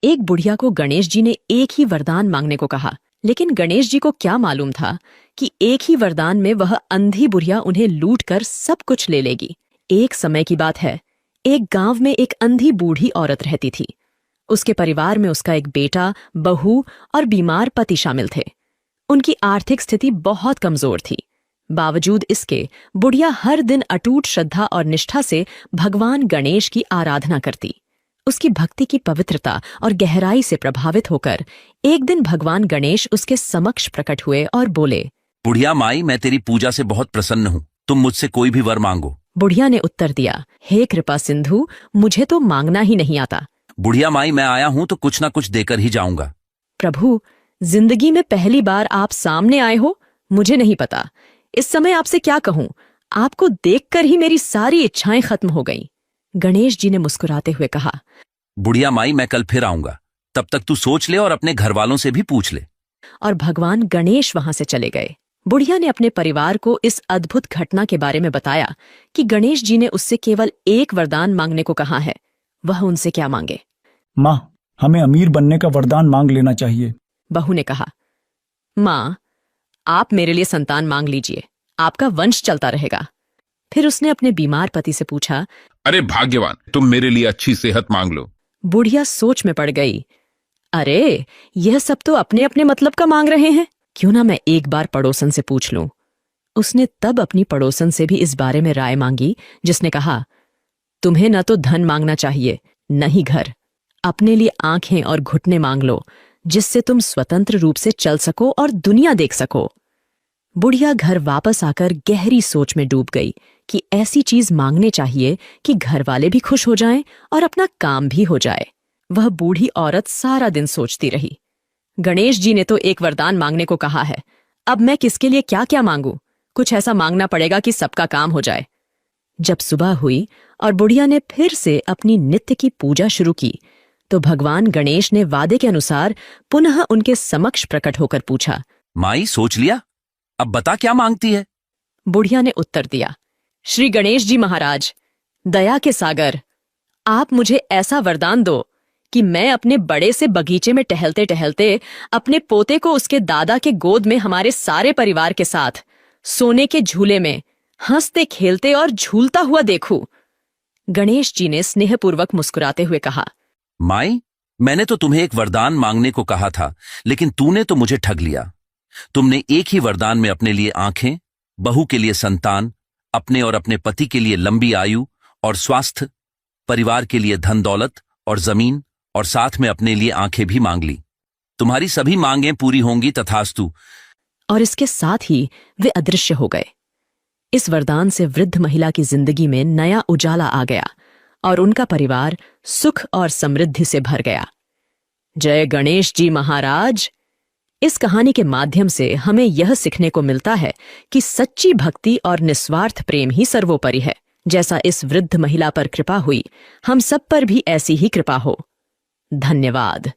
एक बुढ़िया को गणेश जी ने एक ही वरदान मांगने को कहा, लेकिन गणेश जी को क्या मालूम था कि एक ही वरदान में वह अंधी बुढ़िया उन्हें लूट कर सब कुछ ले लेगी। एक समय की बात है, एक गांव में एक अंधी बूढ़ी औरत रहती थी। उसके परिवार में उसका एक बेटा, बहू और बीमार पति शामिल थे। उनकी आर्थिक स्थिति बहुत कमजोर थी। बावजूद इसके बुढ़िया हर दिन अटूट श्रद्धा और निष्ठा से भगवान गणेश की आराधना करती। उसकी भक्ति की पवित्रता और गहराई से प्रभावित होकर एक दिन भगवान गणेश उसके समक्ष प्रकट हुए और बोले, बुढ़िया माई, मैं तेरी पूजा से बहुत प्रसन्न हूँ। तुम मुझसे कोई भी वर मांगो। बुढ़िया ने उत्तर दिया, हे कृपा सिंधु, मुझे तो मांगना ही नहीं आता। बुढ़िया माई, मैं आया हूँ तो कुछ ना कुछ देकर ही जाऊंगा। प्रभु, जिंदगी में पहली बार आप सामने आए हो, मुझे नहीं पता। इस समय आपसे क्या कहूँ, आपको देखकर ही मेरी सारी इच्छाएं खत्म हो गईं। गणेश जी ने मुस्कुराते हुए कहा, बुढ़िया माई, मैं कल फिर आऊंगा। तब तक तू सोच ले और अपने घर वालों से भी पूछ ले। और भगवान गणेश वहां से चले गए। बुढ़िया ने अपने परिवार को इस अद्भुत घटना के बारे में बताया कि गणेश जी ने उससे केवल एक वरदान मांगने को कहा है। वह उनसे क्या मांगे? माँ, हमें अमीर बनने का वरदान मांग लेना चाहिए। बहू ने कहा, माँ, आप मेरे लिए संतान मांग लीजिए, आपका वंश चलता रहेगा। फिर उसने अपने बीमार पति से पूछा, अरे भाग्यवान, तुम मेरे लिए अच्छी सेहत मांग लो। बुढ़िया सोच में पड़ गई। अरे, यह सब तो अपने अपने मतलब का मांग रहे हैं, क्यों ना मैं एक बार पड़ोसन से पूछ लूं। उसने तब अपनी पड़ोसन से भी इस बारे में राय मांगी, जिसने कहा, तुम्हें न तो धन मांगना चाहिए, न ही घर। अपने लिए आंखें और घुटने मांग लो, जिससे तुम स्वतंत्र रूप से चल सको और दुनिया देख सको। बुढ़िया घर वापस आकर गहरी सोच में डूब गई कि ऐसी चीज मांगने चाहिए कि घर वाले भी खुश हो जाएं और अपना काम भी हो जाए। वह बूढ़ी औरत सारा दिन सोचती रही, गणेश जी ने तो एक वरदान मांगने को कहा है, अब मैं किसके लिए क्या क्या मांगू? कुछ ऐसा मांगना पड़ेगा कि सबका काम हो जाए। जब सुबह हुई और बुढ़िया ने फिर से अपनी नित्य की पूजा शुरू की, तो भगवान गणेश ने वादे के अनुसार पुनः उनके समक्ष प्रकट होकर पूछा, माई, सोच लिया? अब बता क्या मांगती है? बुढ़िया ने उत्तर दिया, श्री गणेश जी महाराज, दया के सागर, आप मुझे ऐसा वरदान दो कि मैं अपने बड़े से बगीचे में टहलते टहलते अपने पोते को उसके दादा के गोद में हमारे सारे परिवार के साथ सोने के झूले में हंसते खेलते और झूलता हुआ देखूं। गणेश जी ने स्नेहपूर्वक मुस्कुराते हुए कहा, माई, मैंने तो तुम्हें एक वरदान मांगने को कहा था, लेकिन तूने तो मुझे ठग लिया। तुमने एक ही वरदान में अपने लिए आंखें, बहू के लिए संतान, अपने और अपने पति के लिए लंबी आयु और स्वास्थ्य, परिवार के लिए धन दौलत और जमीन, और साथ में अपने लिए आंखें भी मांग ली। तुम्हारी सभी मांगें पूरी होंगी, तथास्तु। और इसके साथ ही वे अदृश्य हो गए। इस वरदान से वृद्ध महिला की जिंदगी में नया उजाला आ गया और उनका परिवार सुख और समृद्धि से भर गया। जय गणेश जी महाराज। इस कहानी के माध्यम से हमें यह सीखने को मिलता है कि सच्ची भक्ति और निस्वार्थ प्रेम ही सर्वोपरि है। जैसा इस वृद्ध महिला पर कृपा हुई, हम सब पर भी ऐसी ही कृपा हो। धन्यवाद।